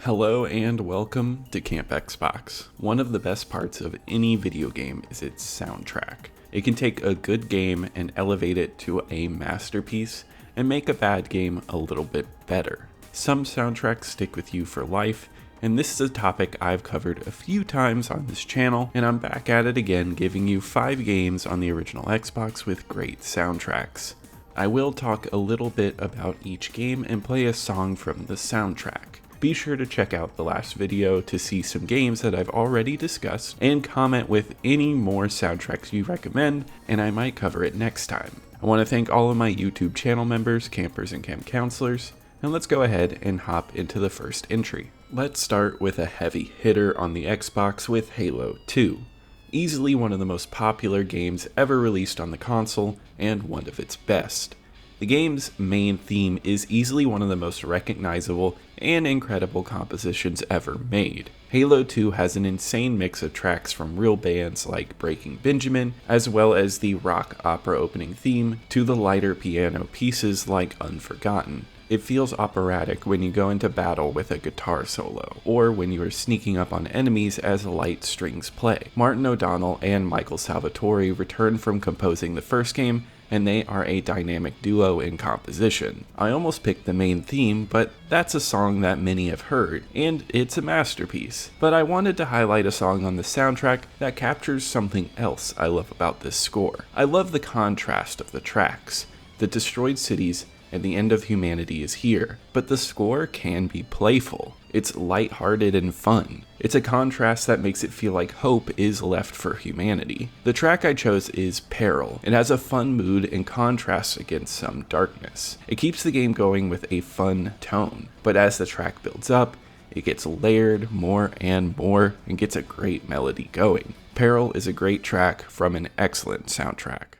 Hello and welcome to Camp Xbox. One of the best parts of any video game is its soundtrack. It can take a good game and elevate it to a masterpiece and make a bad game a little bit better. Some soundtracks stick with you for life, and this is a topic I've covered a few times on this channel, and I'm back at it again giving you 5 games on the original Xbox with great soundtracks. I will talk a little bit about each game and play a song from the soundtrack. Be sure to check out the last video to see some games that I've already discussed and comment with any more soundtracks you recommend, and I might cover it next time. I want to thank all of my YouTube channel members, campers, and camp counselors, and let's go ahead and hop into the first entry. Let's start with a heavy hitter on the Xbox with Halo 2. Easily one of the most popular games ever released on the console, and one of its best. The game's main theme is easily one of the most recognizable and incredible compositions ever made. Halo 2 has an insane mix of tracks from real bands like Breaking Benjamin, as well as the rock opera opening theme, to the lighter piano pieces like Unforgotten. It feels operatic when you go into battle with a guitar solo, or when you are sneaking up on enemies as light strings play. Martin O'Donnell and Michael Salvatore returned from composing the first game, and they are a dynamic duo in composition. I almost picked the main theme, but that's a song that many have heard, and it's a masterpiece. But I wanted to highlight a song on the soundtrack that captures something else I love about this score. I love the contrast of the tracks. The destroyed cities and the end of humanity is here, but the score can be playful. It's lighthearted and fun. It's a contrast that makes it feel like hope is left for humanity. The track I chose is Peril. It has a fun mood and contrasts against some darkness. It keeps the game going with a fun tone, but as the track builds up, it gets layered more and more and gets a great melody going. Peril is a great track from an excellent soundtrack.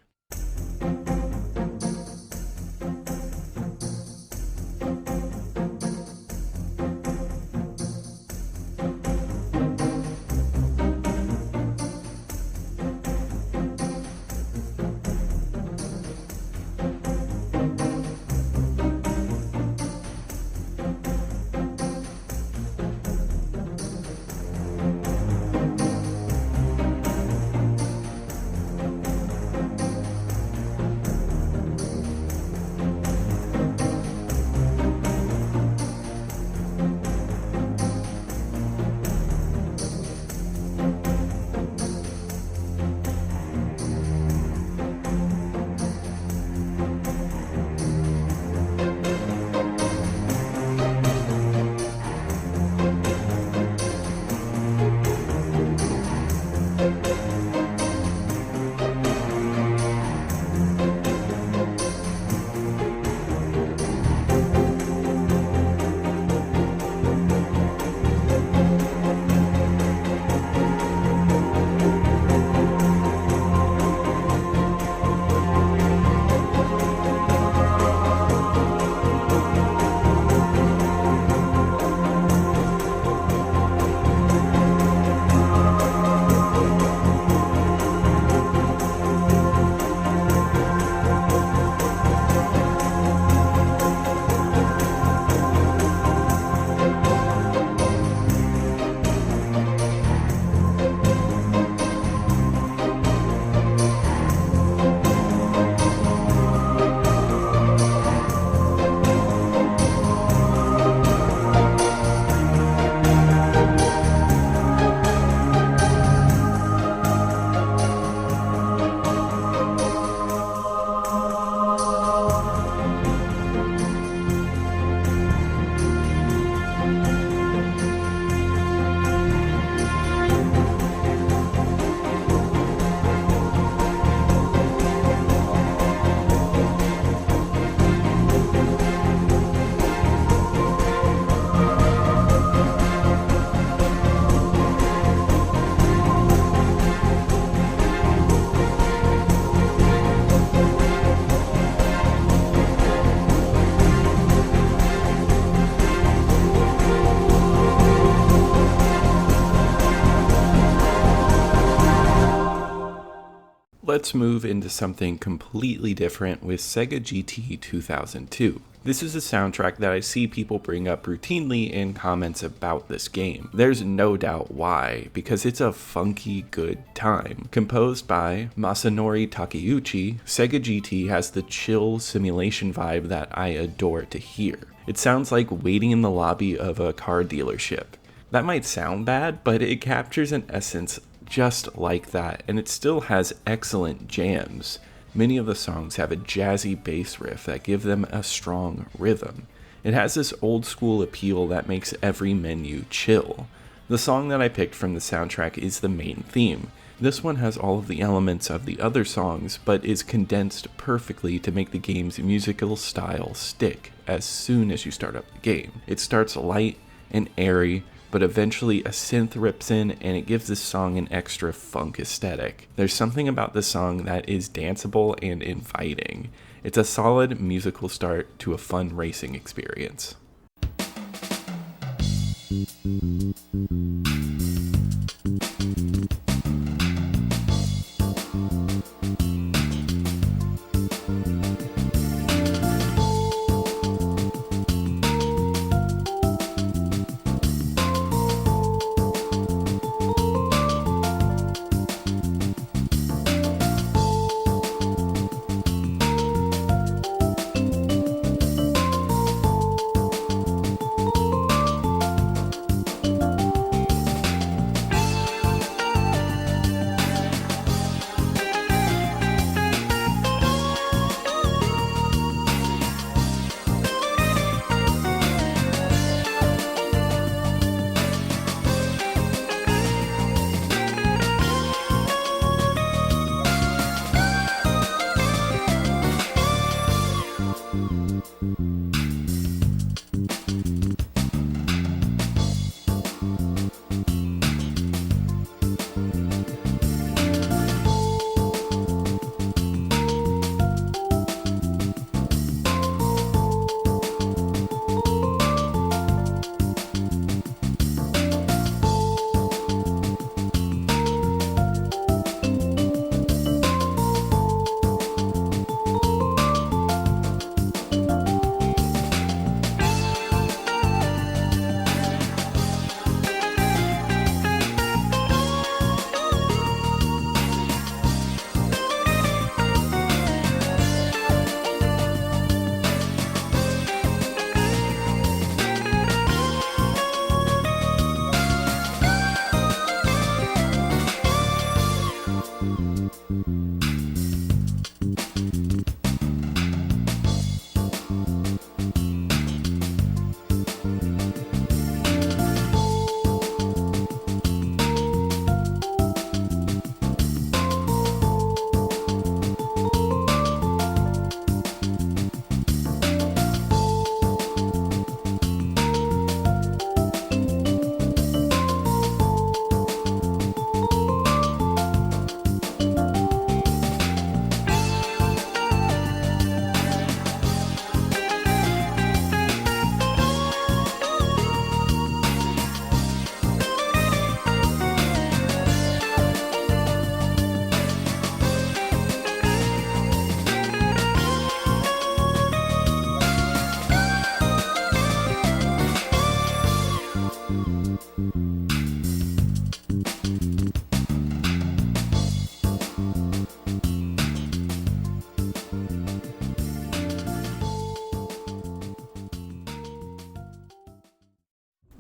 Let's move into something completely different with Sega GT 2002. This is a soundtrack that I see people bring up routinely in comments about this game. There's no doubt why, because it's a funky good time. Composed by Masanori Takeuchi, Sega GT has the chill simulation vibe that I adore to hear. It sounds like waiting in the lobby of a car dealership. That might sound bad, but it captures an essence just like that, and it still has excellent jams. Many of the songs have a jazzy bass riff that give them a strong rhythm. It has this old school appeal that makes every menu chill. The song that I picked from the soundtrack is the main theme. This one has all of the elements of the other songs, but is condensed perfectly to make the game's musical style stick as soon as you start up the game. It starts light and airy, but eventually a synth rips in and it gives this song an extra funk aesthetic. There's something about this song that is danceable and inviting. It's a solid musical start to a fun racing experience.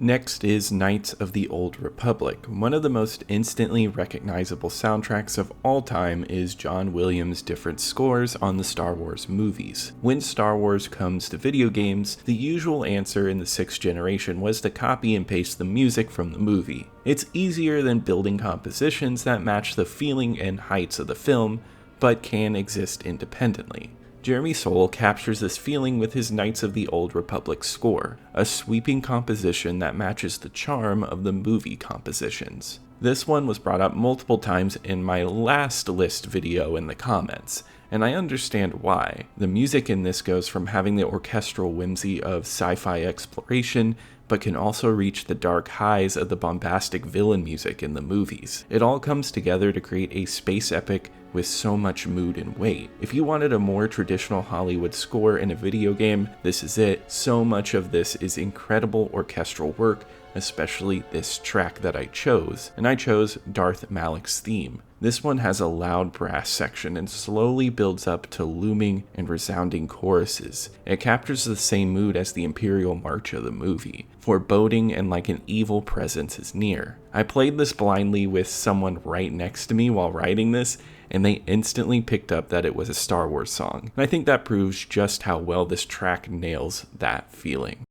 Next is Knights of the Old Republic. One of the most instantly recognizable soundtracks of all time is John Williams' different scores on the Star Wars movies. When Star Wars comes to video games, the usual answer in the 6th generation was to copy and paste the music from the movie. It's easier than building compositions that match the feeling and heights of the film, but can exist independently. Jeremy Soule captures this feeling with his Knights of the Old Republic score, a sweeping composition that matches the charm of the movie compositions. This one was brought up multiple times in my last list video in the comments, and I understand why. The music in this goes from having the orchestral whimsy of sci-fi exploration, but can also reach the dark highs of the bombastic villain music in the movies. It all comes together to create a space epic with so much mood and weight. If you wanted a more traditional Hollywood score in a video game, this is it. So much of this is incredible orchestral work, especially this track that I chose, and I chose Darth Malaks' theme. This one has a loud brass section and slowly builds up to looming and resounding choruses. It captures the same mood as the Imperial March of the movie, foreboding and like an evil presence is near. I played this blindly with someone right next to me while writing this, and they instantly picked up that it was a Star Wars song. And I think that proves just how well this track nails that feeling.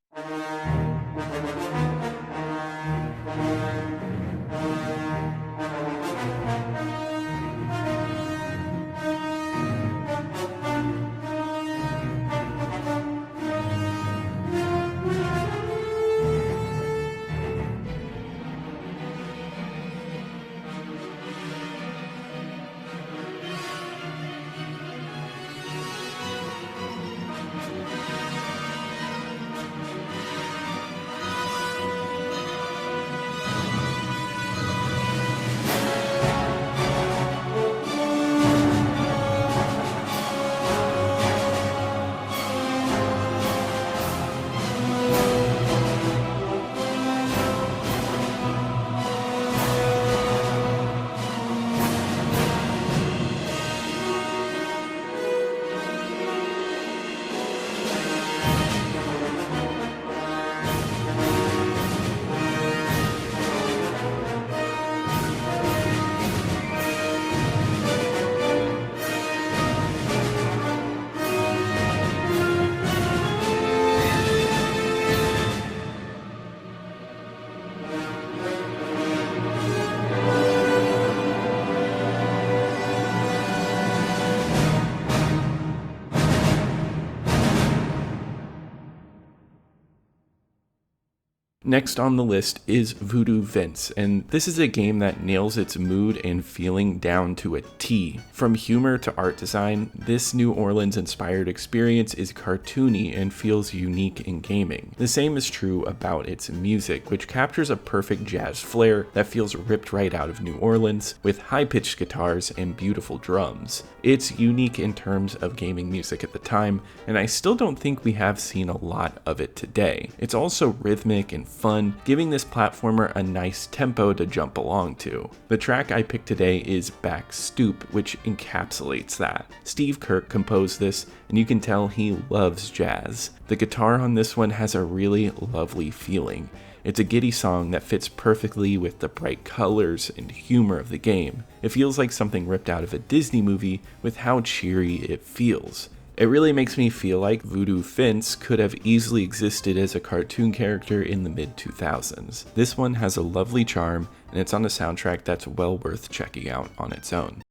Next on the list is Voodoo Vince, and this is a game that nails its mood and feeling down to a T. From humor to art design, this New Orleans-inspired experience is cartoony and feels unique in gaming. The same is true about its music, which captures a perfect jazz flair that feels ripped right out of New Orleans, with high-pitched guitars and beautiful drums. It's unique in terms of gaming music at the time, and I still don't think we have seen a lot of it today. It's also rhythmic and fun, giving this platformer a nice tempo to jump along to. The track I picked today is Back Stoop, which encapsulates that. Steve Kirk composed this, and you can tell he loves jazz. The guitar on this one has a really lovely feeling. It's a giddy song that fits perfectly with the bright colors and humor of the game. It feels like something ripped out of a Disney movie with how cheery it feels. It really makes me feel like Voodoo Vince could have easily existed as a cartoon character in the mid-2000s. This one has a lovely charm, and it's on a soundtrack that's well worth checking out on its own.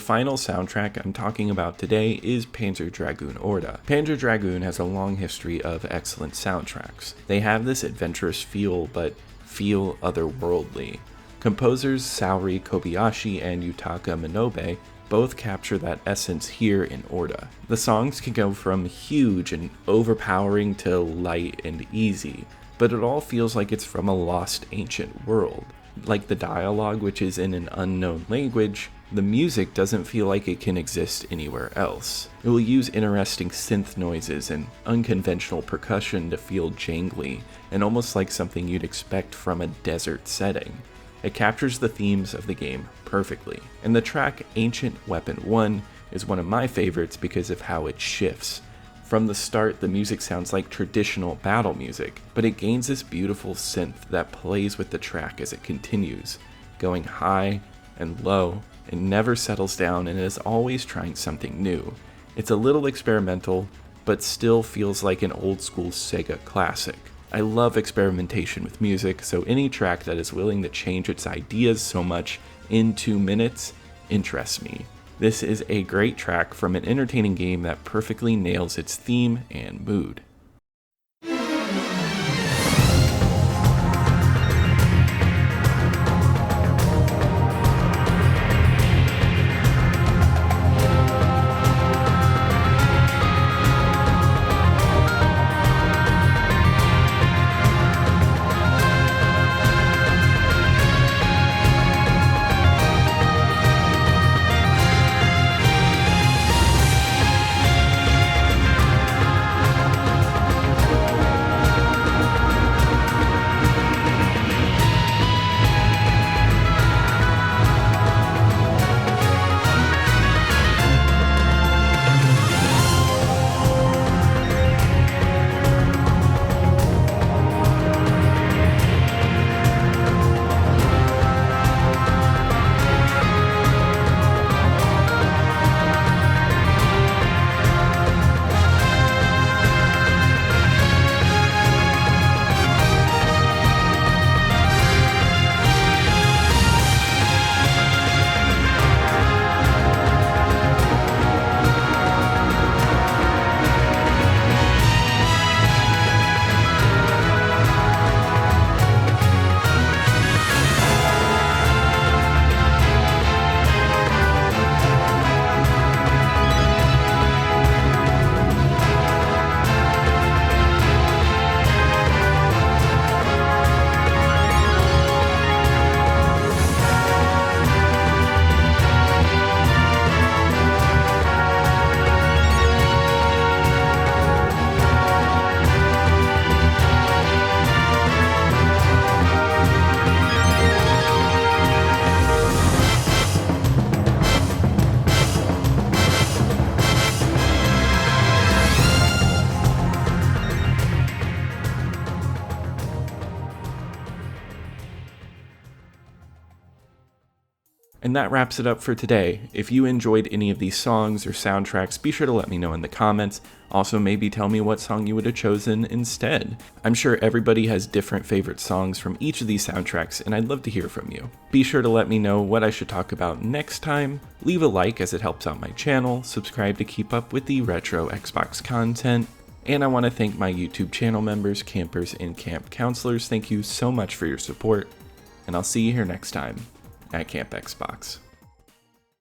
final soundtrack I'm talking about today is Panzer Dragoon Orta. Panzer Dragoon has a long history of excellent soundtracks. They have this adventurous feel, but feel otherworldly. Composers Saori Kobayashi and Yutaka Minobe both capture that essence here in Orta. The songs can go from huge and overpowering to light and easy, but it all feels like it's from a lost ancient world. Like the dialogue, which is in an unknown language, the music doesn't feel like it can exist anywhere else. It will use interesting synth noises and unconventional percussion to feel jangly and almost like something you'd expect from a desert setting. It captures the themes of the game perfectly, and the track Ancient Weapon 1 is one of my favorites because of how it shifts. From the start, the music sounds like traditional battle music, but it gains this beautiful synth that plays with the track as it continues, going high and low, and never settles down and is always trying something new. It's a little experimental, but still feels like an old school Sega classic. I love experimentation with music, so any track that is willing to change its ideas so much in 2 minutes interests me. This is a great track from an entertaining game that perfectly nails its theme and mood. And that wraps it up for today. If you enjoyed any of these songs or soundtracks, be sure to let me know in the comments. Also, maybe tell me what song you would have chosen instead. I'm sure everybody has different favorite songs from each of these soundtracks, and I'd love to hear from you. Be sure to let me know what I should talk about next time. Leave a like as it helps out my channel, subscribe to keep up with the retro Xbox content, and I want to thank my YouTube channel members, campers, and camp counselors. Thank you so much for your support, and I'll see you here next time at Camp Xbox.